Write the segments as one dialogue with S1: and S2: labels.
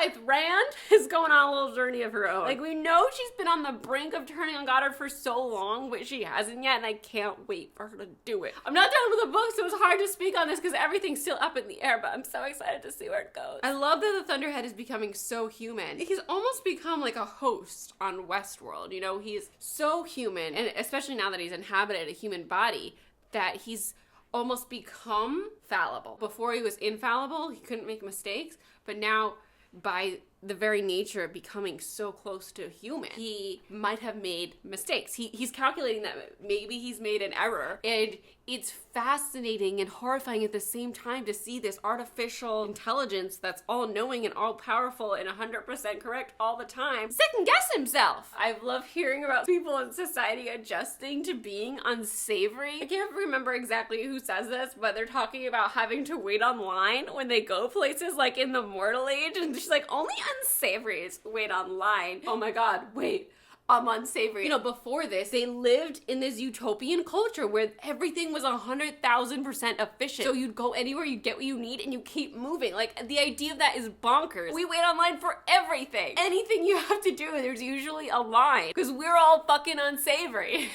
S1: Scythe Rand is going on a little journey of her own. Like, we know she's been on the brink of turning on Goddard for so long, but she hasn't yet, and I can't wait for her to do it. I'm not done with the book, so it's hard to speak on this because everything's still up in the air, but I'm so excited to see where it goes. I love that the Thunderhead is becoming so human. He's almost become like a host on Westworld, you know? He's so human, and especially now that he's inhabited a human body, that he's almost become fallible. Before he was infallible, he couldn't make mistakes, but now by the very nature of becoming so close to a human, he might have made mistakes. He's calculating that maybe he's made an error, and it's fascinating and horrifying at the same time to see this artificial intelligence that's all-knowing and all-powerful and 100% correct all the time second-guess himself. I love hearing about people in society adjusting to being unsavory. I can't remember exactly who says this, but they're talking about having to wait online when they go places like in the mortal age, and she's like, only unsavories wait online. Oh my god, wait. I'm unsavory. You know, before this, they lived in this utopian culture where everything was 100,000% efficient. So you'd go anywhere, you'd get what you need, and you keep moving. Like, the idea of that is bonkers. We wait online for everything. Anything you have to do, there's usually a line. Because we're all fucking unsavory.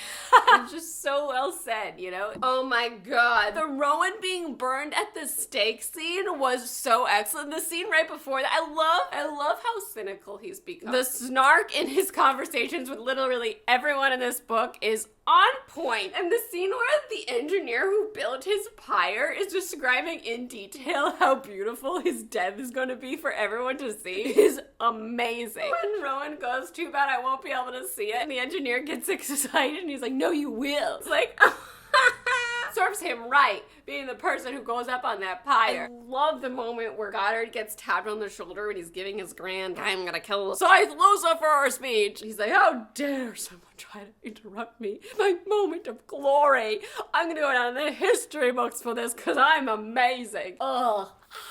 S1: It's just so well said, you know? Oh my god. The Rowan being burned at the stake scene was so excellent. The scene right before that, I love how cynical he's become. The snark in his conversations with literally everyone in this book is on point. And the scene where the engineer who built his pyre is describing in detail how beautiful his death is going to be for everyone to see is amazing. When Rowan goes, too bad I won't be able to see it, and the engineer gets excited and he's like, no, you will. It's like, serves him right, being the person who goes up on that pyre. I love the moment where Goddard gets tapped on the shoulder when he's giving his grand, I'm gonna kill Scythe Lucifer speech. He's like, how dare someone try to interrupt me? My moment of glory. I'm gonna go down in the history books for this because I'm amazing. Ugh.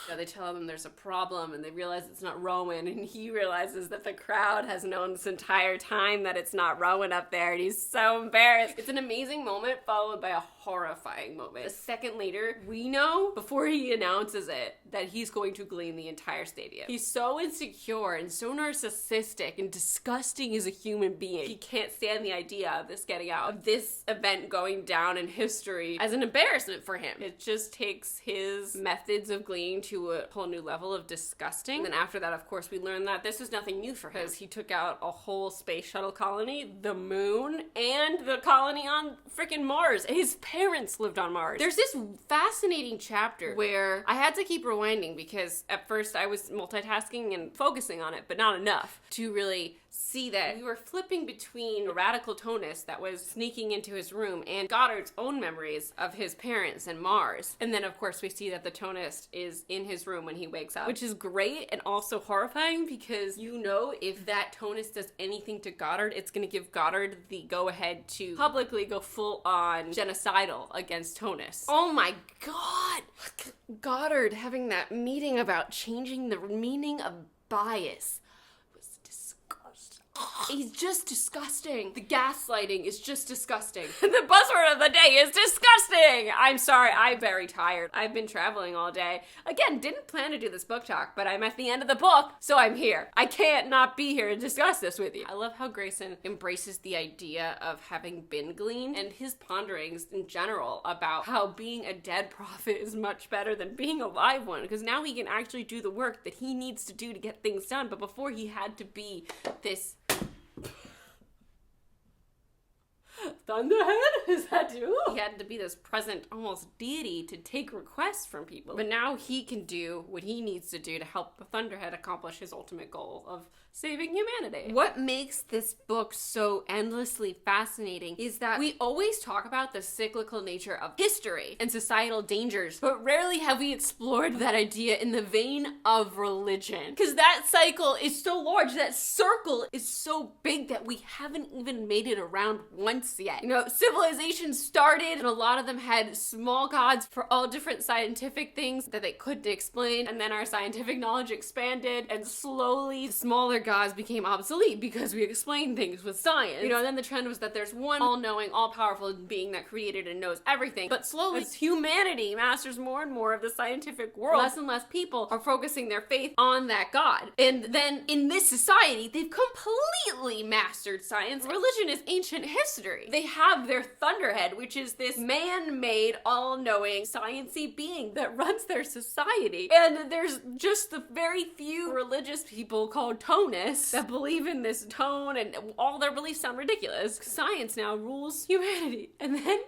S1: Yeah, they tell him there's a problem, and they realize it's not Rowan, and he realizes that the crowd has known this entire time that it's not Rowan up there, and he's so embarrassed. It's an amazing moment followed by a horrifying moment. A second later, we know, before he announces it, that he's going to glean the entire stadium. He's so insecure and so narcissistic and disgusting as a human being. He can't stand the idea of this getting out, of this event going down in history as an embarrassment for him. It just takes his methods of gleaning to a whole new level of disgusting. And then after that, of course, we learn that this is nothing new for him, because he took out a whole space shuttle colony, the moon, and the colony on freaking Mars. His parents lived on Mars. There's this fascinating chapter where I had to keep rewinding because at first I was multitasking and focusing on it, but not enough to really see that we were flipping between a radical Tonist that was sneaking into his room and Goddard's own memories of his parents and Mars. And then, of course, we see that the Tonist is in his room when he wakes up, which is great and also horrifying because you know if that Tonist does anything to Goddard, it's going to give Goddard the go-ahead to publicly go full-on genocidal against Tonist. Oh my god! Goddard having that meeting about changing the meaning of bias. He's just disgusting. The gaslighting is just disgusting. The buzzword of the day is disgusting! I'm sorry, I'm very tired. I've been traveling all day. Again, didn't plan to do this book talk, but I'm at the end of the book, so I'm here. I can't not be here to discuss this with you. I love how Greyson embraces the idea of having been gleaned and his ponderings in general about how being a dead prophet is much better than being a live one, because now he can actually do the work that he needs to do to get things done, but before he had to be this Thunderhead? Is that you? He had to be this present, almost deity to take requests from people. But now he can do what he needs to do to help the Thunderhead accomplish his ultimate goal of saving humanity. What makes this book so endlessly fascinating is that we always talk about the cyclical nature of history and societal dangers, but rarely have we explored that idea in the vein of religion. Because that cycle is so large, that circle is so big that we haven't even made it around once yet. You know, civilizations started and a lot of them had small gods for all different scientific things that they couldn't explain, and then our scientific knowledge expanded and slowly smaller gods became obsolete because we explain things with science. You know, and then the trend was that there's one all-knowing, all-powerful being that created and knows everything. But slowly, as humanity masters more and more of the scientific world, less and less people are focusing their faith on that god. And then in this society, they've completely mastered science. Religion is ancient history. They have their Thunderhead, which is this man-made, all-knowing, science-y being that runs their society. And there's just the very few religious people called Tonists that believe in this tone, and all their beliefs sound ridiculous. Science now rules humanity. And then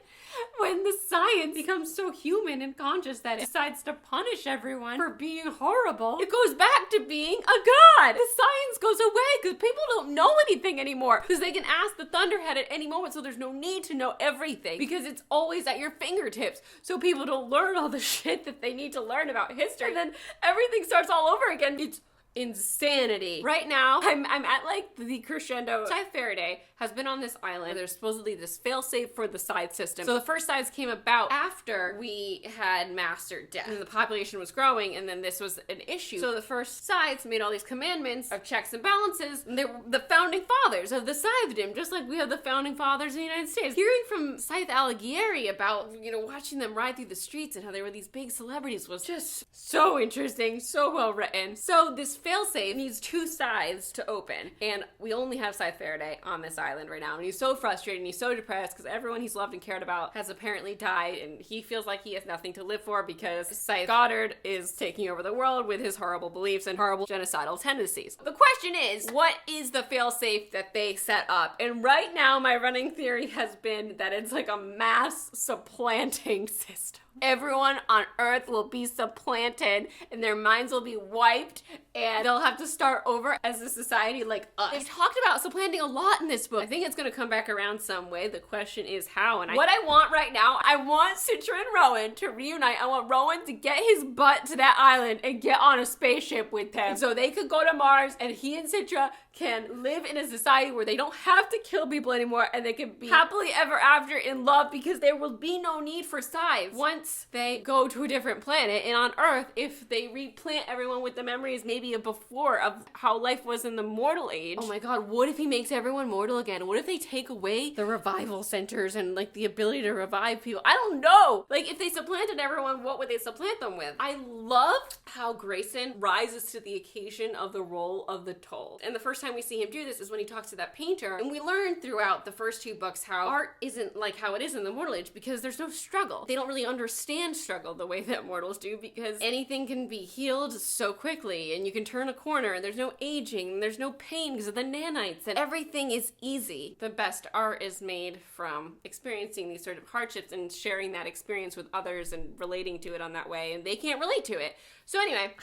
S1: when the science becomes so human and conscious that it decides to punish everyone for being horrible, it goes back to being a god. The science goes away because people don't know anything anymore, because they can ask the Thunderhead at any moment, so there's no need to know everything because it's always at your fingertips, so people don't learn all the shit that they need to learn about history, and then everything starts all over again. It's insanity. Right now, I'm at like the crescendo. Scythe Faraday has been on this island. There's supposedly this failsafe for the scythe system. So the first scythes came about after we had mastered death, and the population was growing, and then this was an issue. So the first scythes made all these commandments of checks and balances, and they were the founding fathers of the scythedom, just like we have the founding fathers in the United States. Hearing from Scythe Alighieri about, you know, watching them ride through the streets and how they were these big celebrities was just so interesting, so well written. So this failsafe needs 2 scythes to open, and we only have Scythe Faraday on this island right now, and he's so frustrated and he's so depressed because everyone he's loved and cared about has apparently died, and he feels like he has nothing to live for because Scythe Goddard is taking over the world with his horrible beliefs and horrible genocidal tendencies. The question is, what is the failsafe that they set up? And right now, my running theory has been that it's like a mass supplanting system. Everyone on Earth will be supplanted and their minds will be wiped, and they'll have to start over as a society like us. They've talked about supplanting a lot in this book. I think it's going to come back around some way. The question is how. And what I want right now, I want Citra and Rowan to reunite. I want Rowan to get his butt to that island and get on a spaceship with them so they could go to Mars, and he and Citra can live in a society where they don't have to kill people anymore, and they can be happily ever after in love, because there will be no need for scythes once they go to a different planet. And on Earth, if they replant everyone with the memories maybe of before of how life was in the mortal age, oh my god, what if he makes everyone mortal again? What if they take away the revival centers and like the ability to revive people? I don't know. Like, if they supplanted everyone, what would they supplant them with? I love how Greyson rises to the occasion of the role of the Toll. And the first time we see him do this is when he talks to that painter, and we learn throughout the first 2 books how art isn't like how it is in the mortal age because there's no struggle. They don't really understand struggle the way that mortals do, because anything can be healed so quickly, and you can turn a corner, and there's no aging, and there's no pain because of the nanites, and everything is easy. The best art is made from experiencing these sort of hardships and sharing that experience with others and relating to it on that way, and they can't relate to it. So anyway,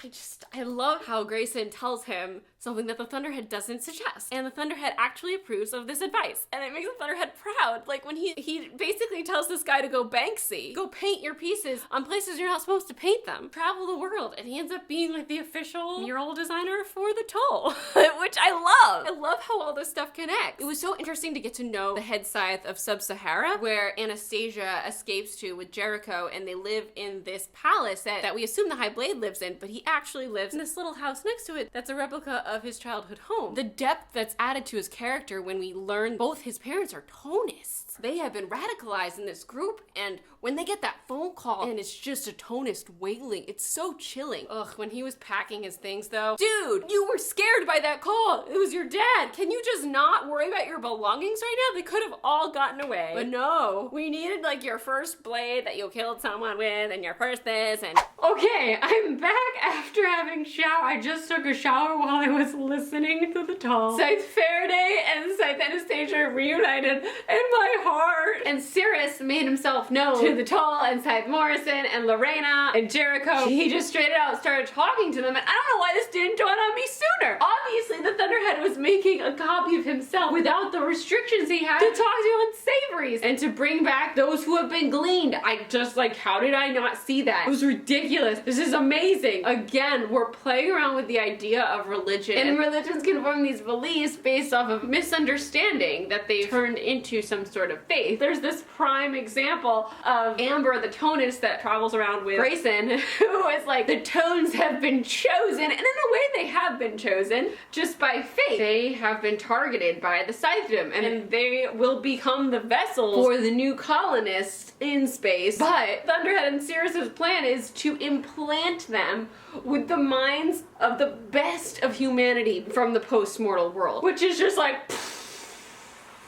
S1: I love how Greyson tells him something that the Thunderhead doesn't suggest. And the Thunderhead actually approves of this advice. And it makes the Thunderhead proud. Like, when he basically tells this guy to go Banksy. Go paint your pieces on places you're not supposed to paint them. Travel the world. And he ends up being like the official mural designer for the Toll. Which I love. I love how all this stuff connects. It was so interesting to get to know the head scythe of Sub-Sahara, where Anastasia escapes to with Jericho, and they live in this palace that we assume the High Blade lives in, but he actually lives in this little house next to it that's a replica of his childhood home. The depth that's added to his character when we learn both his parents are Tonists. They have been radicalized in this group, and when they get that phone call and it's just a Tonist wailing, it's so chilling. Ugh, when he was packing his things though, dude, you were scared by that call. It was your dad. Can you just not worry about your belongings right now? They could have all gotten away. But no, we needed like your first blade that you killed someone with, and your first this, and... Okay, I'm back after having shower. I just took a shower while I was listening to the Toll. Scythe Faraday and Scythe Anastasia reunited in my heart. And Cirrus made himself known to the Toll and Scythe Morrison and Lorena and Jericho. He just straight out started talking to them, and I don't know why this didn't dawn on me sooner. Obviously, the Thunderhead was making a copy of himself without the restrictions he had to talk to unsavories and to bring back those who have been gleaned. I just like, how did I not see that? It was ridiculous. This is amazing. Again, we're playing around with the idea of religion, and religions can form these beliefs based off of misunderstanding that they've turned into some sort of faith. There's this prime example of Amber, the Tonist that travels around with Greyson, who is like, the tones have been chosen, and in a way they have been chosen. chosen just by fate. They have been targeted by the Scythedom, and they will become the vessels for the new colonists in space. But Thunderhead and Sirius's plan is to implant them with the minds of the best of humanity from the post-mortal world, which is just like,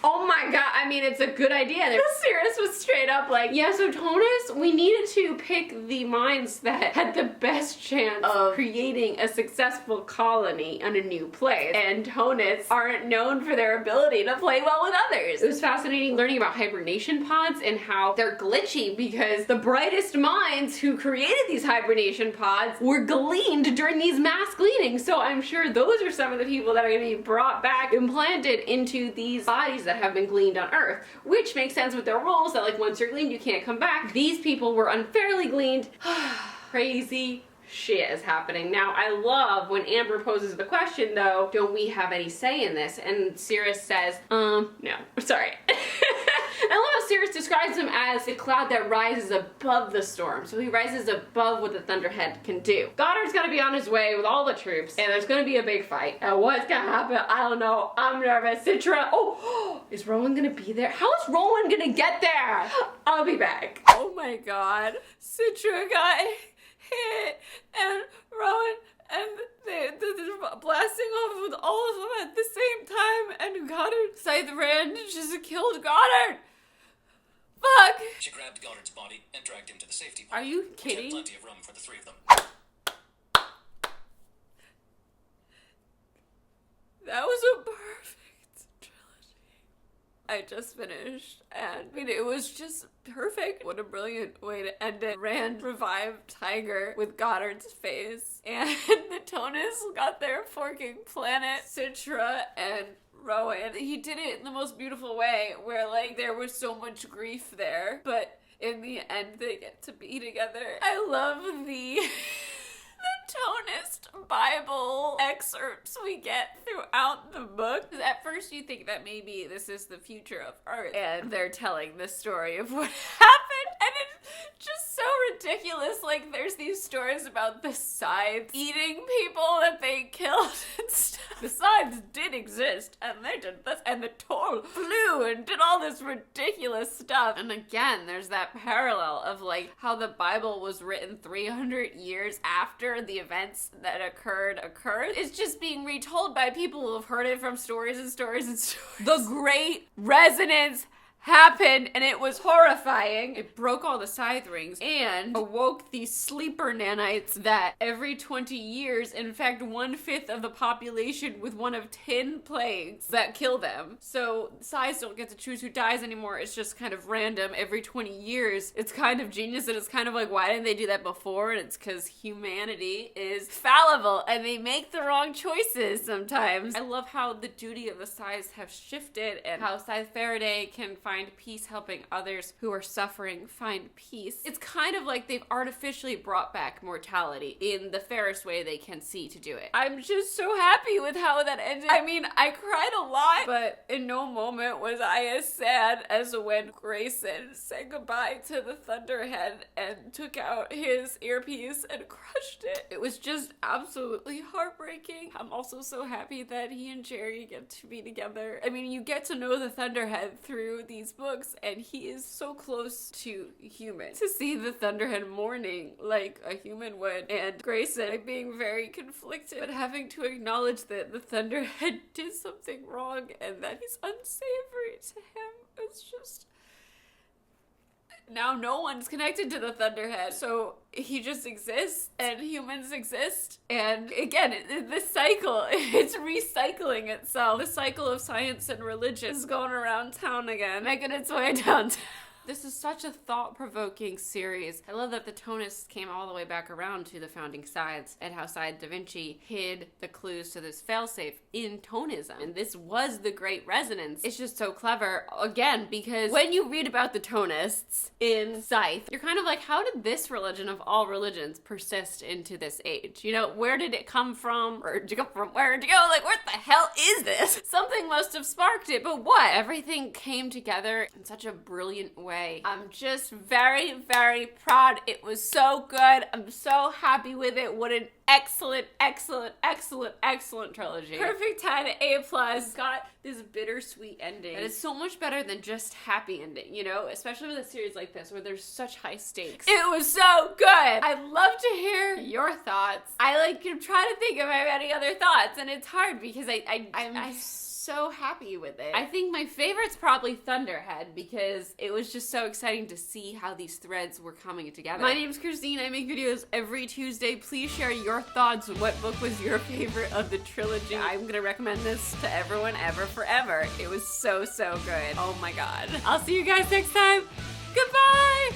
S1: oh my god, I mean, it's a good idea. Sirius was straight up like, yeah, so Tonist, we needed to pick the minds that had the best chance of creating a successful colony on a new place. And Tonists aren't known for their ability to play well with others. It was fascinating learning about hibernation pods and how they're glitchy because the brightest minds who created these hibernation pods were gleaned during these mass gleanings. So I'm sure those are some of the people that are going to be brought back, implanted into these bodies that have been gleaned on Earth, which makes sense with their rules that like once you're gleaned you can't come back. These people were unfairly gleaned. Crazy shit is happening. Now I love when Amber poses the question though, don't we have any say in this? And Sirius says, no, sorry. I love how Sirius describes him as a cloud that rises above the storm. So he rises above what the Thunderhead can do. Goddard's gotta be on his way with all the troops, and there's gonna be a big fight. And what's gonna happen? I don't know. I'm nervous. Citra, oh, is Rowan gonna be there? How is Rowan gonna get there? I'll be back. Oh my god. Citra got hit, and Rowan and they're blasting off with all of them at the same time, and Goddard, Scythe ran, just killed Goddard! Fuck!
S2: She grabbed Goddard's body and dragged him to the safety pod.
S1: Are you kidding?
S2: Which had plenty of room for the three of them.
S1: That was a perfect trilogy. I just finished, and I mean, it was just perfect. What a brilliant way to end it. Rand revived Tiger with Goddard's face, and the Tonist got their forking planet, Citra and Rowan. He did it in the most beautiful way, where like there was so much grief there, but in the end they get to be together. I love the Tonist Bible excerpts we get throughout the book. At first you think that maybe this is the future of Earth and they're telling the story of what happened, and it's just so ridiculous. Like there's these stories about the scythe eating people that they killed and stuff. The scythes did exist, and they did this, and the TOLL flew and did all this ridiculous stuff. And again, there's that parallel of like how the Bible was written 300 years after the events that occurred. It's just being retold by people who have heard it from stories and stories and stories. The Great Resonance happened, and it was horrifying. It broke all the scythe rings and awoke these sleeper nanites that every 20 years infect 1/5 of the population with one of 10 plagues that kill them. So scythes don't get to choose who dies anymore. It's just kind of random every 20 years. It's kind of genius, and it's kind of like, why didn't they do that before? And it's because humanity is fallible and they make the wrong choices sometimes. I love how the duty of the scythes have shifted, and how Scythe Faraday can find peace helping others who are suffering find peace. It's kind of like they've artificially brought back mortality in the fairest way they can see to do it. I'm just so happy with how that ended. I mean, I cried a lot, but in no moment was I as sad as when Greyson said goodbye to the Thunderhead and took out his earpiece and crushed it. It was just absolutely heartbreaking. I'm also so happy that he and Jerry get to be together. I mean, you get to know the Thunderhead through these books, and he is so close to human. To see the Thunderhead mourning like a human would, and Greyson like, being very conflicted, but having to acknowledge that the Thunderhead did something wrong and that he's unsavory to him. It's just... Now no one's connected to the Thunderhead, so he just exists, and humans exist, and again, this cycle, it's recycling itself. The cycle of science and religion is going around town again, making its way downtown. This is such a thought-provoking series. I love that the Tonists came all the way back around to the founding scythes, and how Scythe Da Vinci hid the clues to this failsafe in Tonism. And this was the Great Resonance. It's just so clever, again, because when you read about the Tonists in Scythe, you're kind of like, how did this religion of all religions persist into this age? You know, where did it come from? Where'd you go from? Where'd you go? Like, what the hell is this? Something must have sparked it, but what? Everything came together in such a brilliant way way. I'm just very, very proud. It was so good. I'm so happy with it. What an excellent, excellent, excellent, excellent trilogy. Perfect 10, A+. Got this bittersweet ending. And it's so much better than just happy ending, you know? Especially with a series like this where there's such high stakes. It was so good. I'd love to hear your thoughts. I am trying to think of any other thoughts, and it's hard because I'm so happy with it. I think my favorite's probably Thunderhead because it was just so exciting to see how these threads were coming together. My name's Christine. I make videos every Tuesday. Please share your thoughts. What book was your favorite of the trilogy? I'm gonna recommend this to everyone ever forever. It was so, so good. Oh my god. I'll see you guys next time. Goodbye!